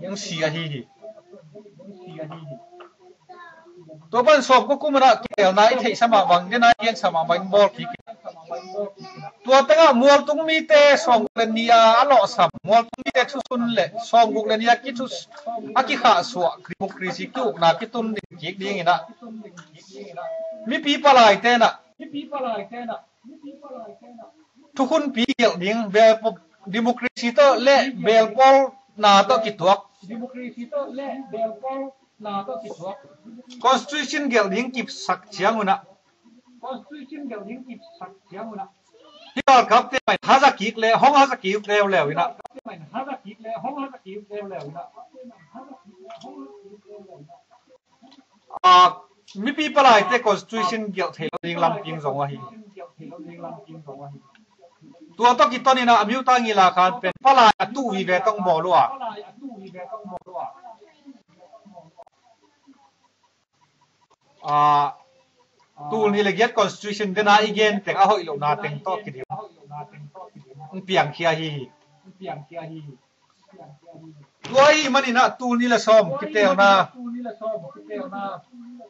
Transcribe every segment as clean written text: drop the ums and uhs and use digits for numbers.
ยังเสียฮีตัวบ้านสอบก็กุมระเกี่ยวนายที่สมัครบังเนี่ยนายเรียนสมัครบังบอลที่ตัวตั้งมัวตุงมีเตะสองเลนียอลอสัมมัวตุงมีเตะทุสุนเละสองกุเลนียกิทุสอากิขาสวะคริมุคริสิกิวนากิตุนดิจิกดีงี้นะมีปีปลายเตนะทุกคนปีเกี่ยวดิ้งเบลดิโมคราซีโตเละเบลปอลนาโตกิตัวConstitution เกี่ยวดิ้งกิบสักเชียงอุนะที่เราครับที่ไปฮาซากิกเลยห้องฮาซากิกเร็วๆนะมีปีปลายแต่ Constitution เกี่ยวเทลดิ้งลำพิงสองวะฮีตัวต้องกิตตอนนี้นะอมิวตังอีลาคารเป็นปลายตู้วีเวต้องบอกว่าตูนี่เลยเกียรติ Constitution เดน่าอีกเกนแต่เอาอีโลนาเต็งโตกิดิมันเปียงเคียฮีตัวอีมันนี่นะตูนี่ละซ้อมกิเตลนา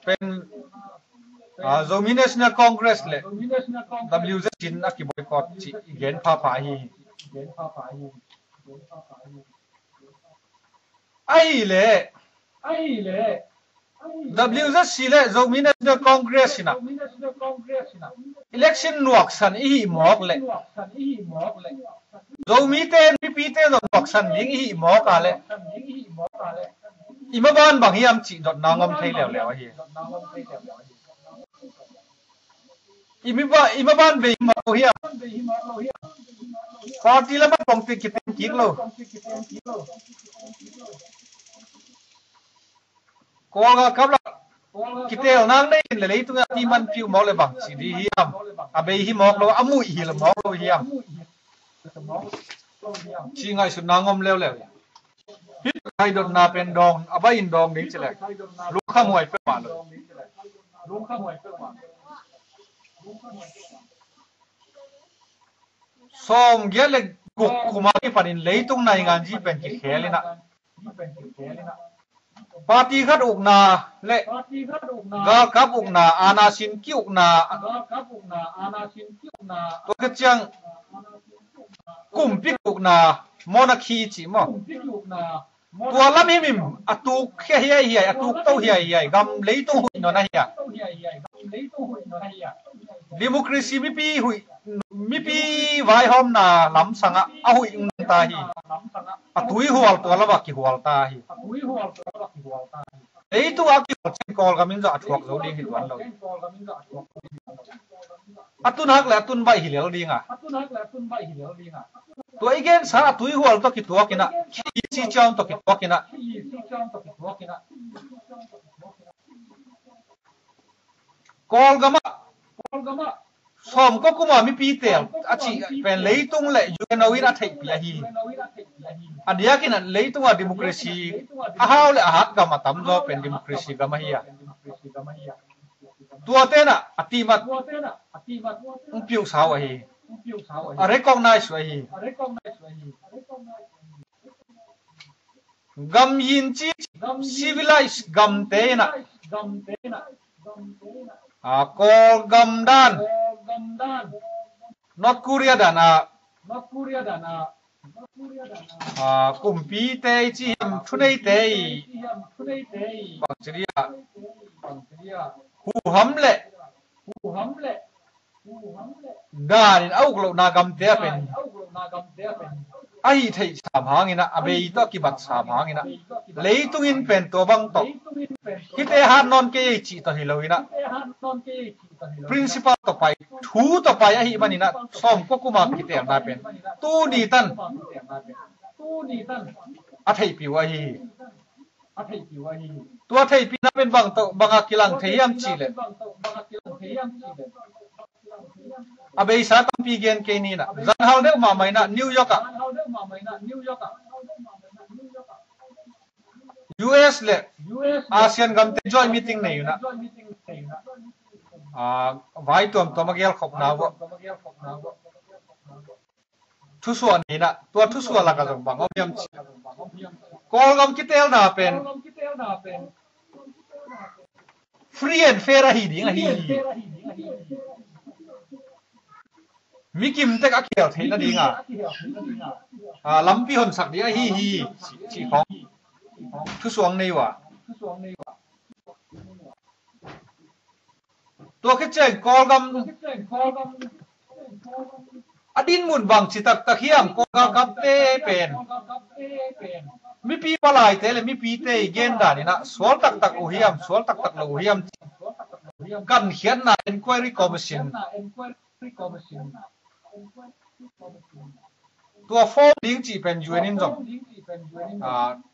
เป็นNational Congress เลย WZ จินนักกิบอยคอตจิเกนพาพาฮีไอ้เล่ WZ เลย National Congress นะ election นวกสันอีหมอกเลยมีเต้นมีปีเต้นนวกสันยิงอีหมอกอะไรอีมาบ้านบางยามจีดนางอมไทยแล้วฮีอีมาบ้านเบย์มาโลเฮียฟาร์ตีละมันปองติกิตกิกโลกอลกับละกิเตลนางได้เลยตัวที่มันฟิวมอลเลยบังสิดีเฮียมอาเบย์ฮิมอกโลอามุยฮิลมอกโลเฮียมชิงไงสุดนางอมแล้วฮิตไทยดนนาเป็นดองอาบายินดองนี้จะเลยลูกขโมยเพื่อมาเลยส่งเยอะเลยกุกคุมาที่ฝันินเลยตรงในงานจีเป็นกิจแค่เลยนะปาร์ตี้ขัดอุกนาเละกากับอุกนาอาณาสินกิอุกนาตัวกระจังกุมปิกอุกนาโมนาคีจิมอตัวละมิมอตุกเฮียอตุกเต้าเฮียกำเลยตรงหุ่นนนเฮียดิโมคราซีมีปีไว้หอมนาล้ำสังเอาหุ่นตาฮีอตุยหัวตัวละบักกี่หัวตาฮีไอ้ตัวกี่หัวเชนกอลกำมินจะอัดหัวเขาดีหิวันเราอัตุนักและอัตุนใบหิเหลียวดีง่ะตัวอีเกนสาตุยหัวตัวกี่ตัวกินะขี้ซีจอมตัวกี่ตัวกินะกอลกำมะสมก็กุมามีปีเตลอาชีเป็นเลยตรงเลยยูเอ็นเอาวินาทีปีฮีอันเดียกินะเลยตรงว่าดิโมคราซีอาหาวเลยอาหักกำมาตั้มก็เป็นดิโมคราซีกำมาฮีตัวเต้น่ะอติมัดอุ้งพิวสาวฮีrecognize ไว้ฮีกำยินจี civilize กำเตน่ะกอลกำดันNorth Korea ดานะกุมปีเตยจีมทุนเตยบังเจียหูหำเละดานินเอากลนากำเตเป็นไอ้ไทยสามหางินะอเบย์ตอกิบัตสามหางินะเลยตุงินเป็นตัวบังตอกคิดเอหานนอนเกยจีตัวฮิโลวินะprincipal ต่อไปทูต่อไปไอ้มันนี่นะซ้อมก็กุมารคิดเองได้เป็นตู้ดีตันอาไทยปิวไอ้ตัวไทยปีนั้นเป็นบางกิลังเทียมจีเลยอาเบย์สาตัมปีเกนเกนีนะจันฮาวเดอร์มาไม่นะนิวยอร์กUS เลยอาเซียนกัมเตจอยมีติ้งเนี่ยนะไว้ตัวมาเกี่ยวขบนาวทุส่วนนี้นะตัวทุส่วนละกันบังเอาเยี่ยม kolgam kitel na pen free and fair hi ding hi mi kim tek akhel theina dinga lampi hon sak dia hi chi khong thu suang nei wa to ke cheng kolgam adin mun bang chi tak tak hiam kolgam kap te pen mi pi palai te le mi pi te gen da ni na swal tak tak u hiam swal tak tak lo hiam kan hian na inquiry commissionตัวโฟมดิ้งจีเป็นยูเอ็นนินจง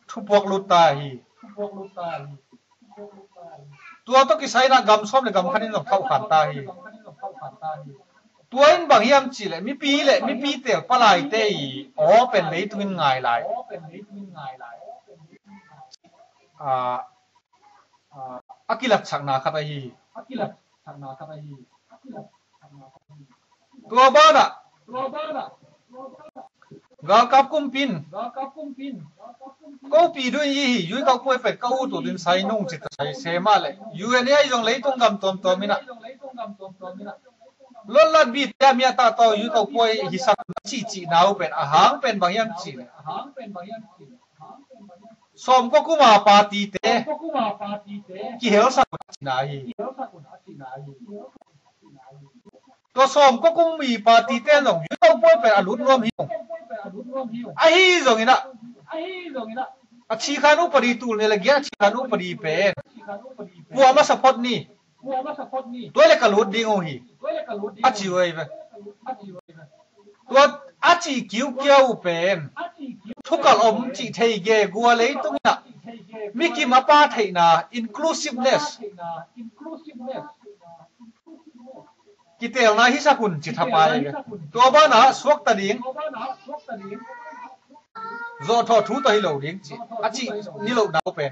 ทุบวกลุตาฮีตัวต้องกิใช้นะกำส้มเลยกำขันนินจงเข้าขันตาฮีตัวอินบางยามจีเลยมีปีเลยมีปีเตะปลายเตะอ๋อเป็นเลยตุ้งง่ายเลยอากิลักชักนาคาตาฮีตัวบ้านกากับกุมปินก็ปีด้วยยี่ยุ้ยเขาคุยเป็ดเขาตัวดินใส่นุ่งจิตใส่เสมาเลยยูเอ็นไอจงเลยต้องกำตัวมินะล้นลัดบีแต่เมียตาโตยุ้ยเขาคุยฮิสักจีนาวเป็นอาหารเป็นบางอย่างจีเลยสมก็กุมาปาตีเตกี่เหวสักจีนาฮีตัวสมก็กุมีปาตีเตนงยุ้ยเขาคุยเป็นอรุณรวมหิวไอ้ฮีจงอินะชีขานุปดีตูเนี่ยละเกียชีขานุปดีเป็นบัวมาสะพดนี่ตัวเล็กกระลุดดิ้งโอฮีอาชีไว้ไปตัวอาชีกิ้วเกี้ยวเป็นทุกกะอมจีเทเกกัวเลยตรงนี้มีกี่มาป้าเทน่ะ inclusiveness กิเตลนะฮิสักุนจิตทับไปตัวบ้านนะสวกตะดิ้งโจทอทูตะฮิโลดิ้งจิอาชีนี่โลดาวเป็น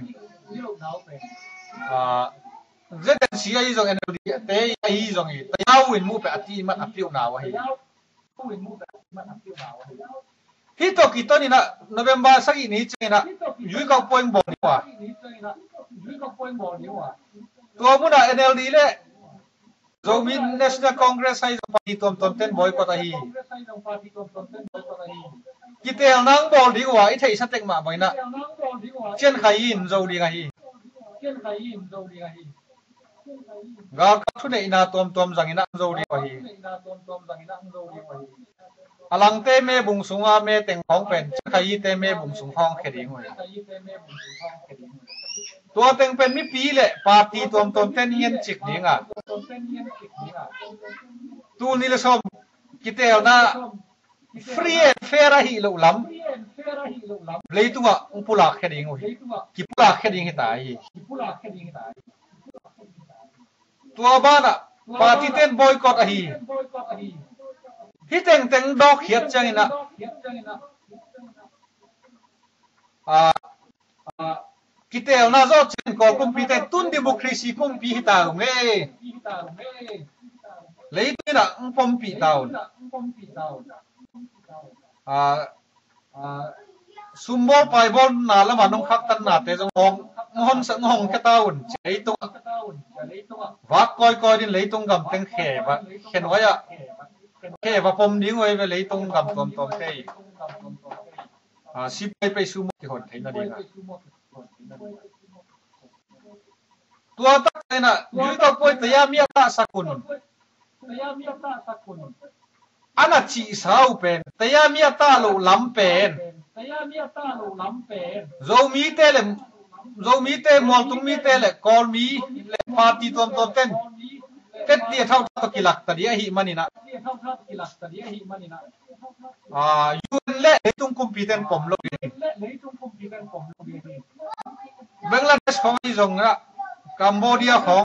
เจเดนซีไอจงเอ็นดีเตยไอจงอีแต่ยาววินมูไปอติมันอภิวนาวะฮีฮิโตกิโตนี่นะโนเวมเบอร์สักอีนี้จริงนะยุ้ยเขาป่วยบ่นี่ว่าตัวมุนะเอ็นเอลดีเลยโจมิน National Congress ให้จงปฏิตมตนเต้นบ่อยกว่าตาฮีกิเตลนังบอลดีกว่าไอ้ไทยสเต็กมาบ่อยนะเช่นใครยินโจดีไงฮีกาทุเนนาตอมจังอินะโจดีกว่าฮีอลังเตเมบุงสุงอาเมเต็งของเป็นใครเตเมบุงสุงห้องเขดิงเว้ยตัวเต็งเป็นมิปีเลยปาร์ตี้ตอมเต้นเงียนจิกดิงอ่ะตูนี่ละชมกิเตลนะฟรีแอนด์แฟร์ฮีโลลัมเลยตัวอุปลาเขดิงเว้ยกิปลาเขดิงให้ตายตัวบ้านอ่ะปาร์ตี้เต้นบอยคอตฮีฮิเต็งดอกเขียดจังอินะกิเตลน่าจะเช่นกอกุมปีแต่ตุนดิโมครีซีกุมปีฮิตาลุงเอ้เลยตัวน่ะอุปมปีตาวซุมบอลไปบอลน่าละมันต้องคักตันน่ะแต่จงงอนสังหงแค่ตาอุ่นใจตัววักก้อยดินเลยตรงกับเต็งแขบะเข็นไว้อะแค่ว่าผมดิ้งไว้ไปเลยตรงกับตอมเต้สิไปซูโม่ที่หดเห็นน่ะดีนะตัวตักเลยนะยุยตัวป่วยแต่ยามีตาสักคนอันนั้นจีสาวเป็นแต่ยามีตาโลล้ำเป็นโจมีเตลมอลตุงมีเตลกอลมีเลปาร์ตี้ตอมเต้นเต็ดเดียเท่าตะกิลักตะเดียหิมันนี่นะยูนเล่เลยตุงคุมปีเต็นผมโลดีเบงลาเดชของอีจงนะกัมพูชาของ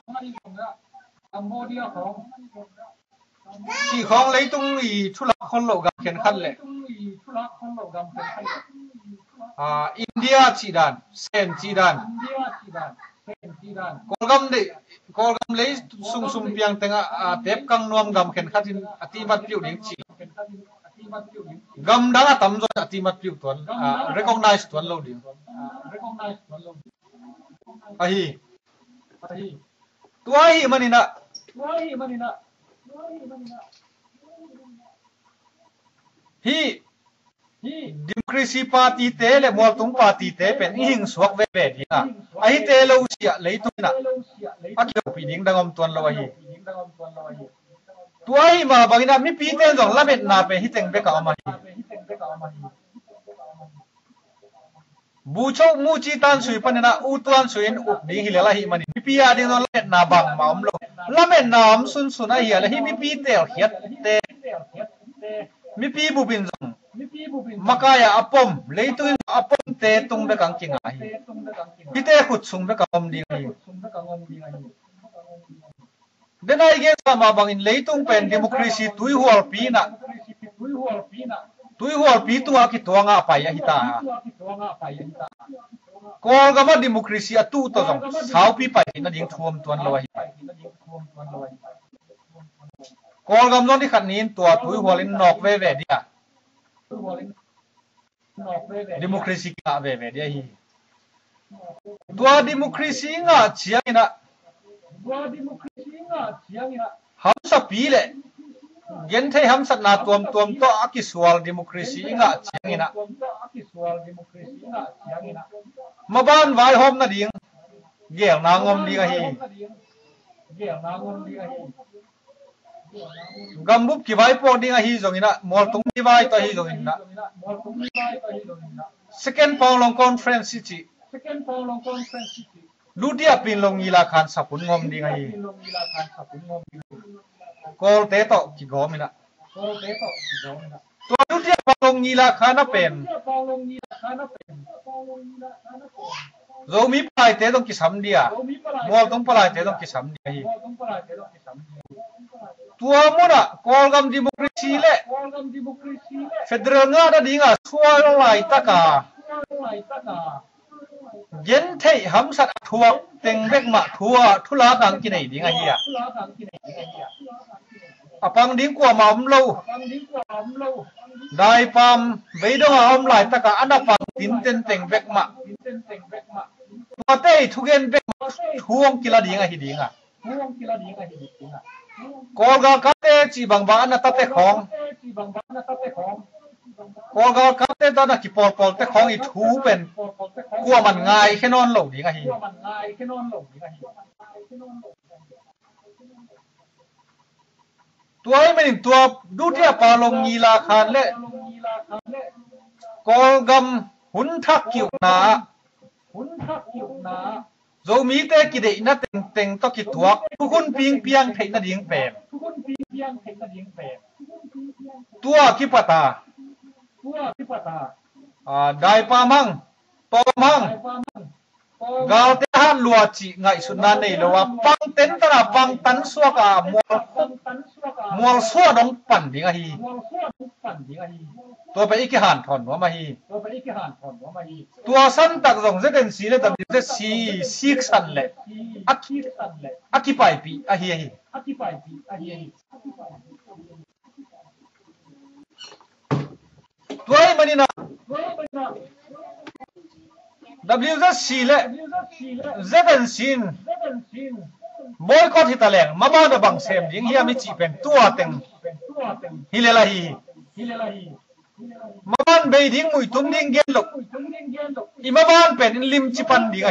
ที่ของเลยตุงอีทุลักคนโลกำเข็นขันเลยอินเดียจีดันเซนจีดันกอลกัมเลยซุ่มเพียงแต่เทปกังนวมกำเข็นขันอธิบัติผิวดิ้งจีกำดังตั้มจนอธิบัติผิวตัวrecognize ตัวเราดิ้ง recognize มันลง ahi tua hi manina hi democracy party te le moltung party te pen hing suak ve ve dinga ahi te lo sia leituna akyo piding dangom tuan lo ahi tua hi ma bangina mi pi te jong lamet na pe hi teng be ka ma hi bu chou mu chi tan sui panina u tuan suin up ding hi lela hi mani mi pi ya ding lamet na bang ma om lo lamet na am sun sun a hi la hi mi pi tel hiat te mi pi bu bin jong makaya apom leituin apom te tung be kang kinga hi pite khut sung be ka om ding hi denai ge sama bangin leitung pen democracy tui hual pi na tui hual pi tu aki tuanga pa ya hita kol gama democracy atu to jong sau pi pa na ding thuam tuan lo hi kol gam non di khat nin tua tui hualin nok ve ve dia democracy ka ve ve dia hi tua democracy nga chiangina ham sa pi le gen thei ham sat na tuam to akisual democracy nga chiangina maban vai hom na ding gel na ngom ding hi gambup ki vai po ding hi jongina mol tung ni vai to hi jongina second paulong conference chi ludia pin long ila khan sapun ngom ding hi kol te to ki gomina to ludia paulong ila khana pen zomi pai te dong ki sam dia mol tong palai te dong ki sam dia hi tua mona kolgam democracy le federal nga da dinga sual lai taka gen thei ham sat thuak teng bek ma thua thula kang ki nei dinga hi apang ding kwa ma lo dai pam veidong am lai taka anapang tin ten teng bek ma tua te thugen bek thuong kila dinga hi dinga kolga kate chi bangba na tate khong kolga kate da na ki pol te khong I thu pen kwa man ngai khenon lo dinga hi tuai menin tua dutia palong ngila khan le kolgam hun thak kiu na zomi te ki de na teng to ki tuak hun ping piang thei na ding pen tua ki pata dai pa mang to mang gal te han lua chi ngai sun na nei lo wa pang ten ta pang tan suwa ka mol suwa dong pan ding a hi to pa iki han thon wa ma hi tua san tak jong je den si le tam je si san le aki pai pi a hi tuai manina WZC le zeden sin boycott hitaleng mama da bang sem ding hi ami chi pen tua teng hilela hi maban beiding mui tum ding gen lok imaban pen lim chi pan ding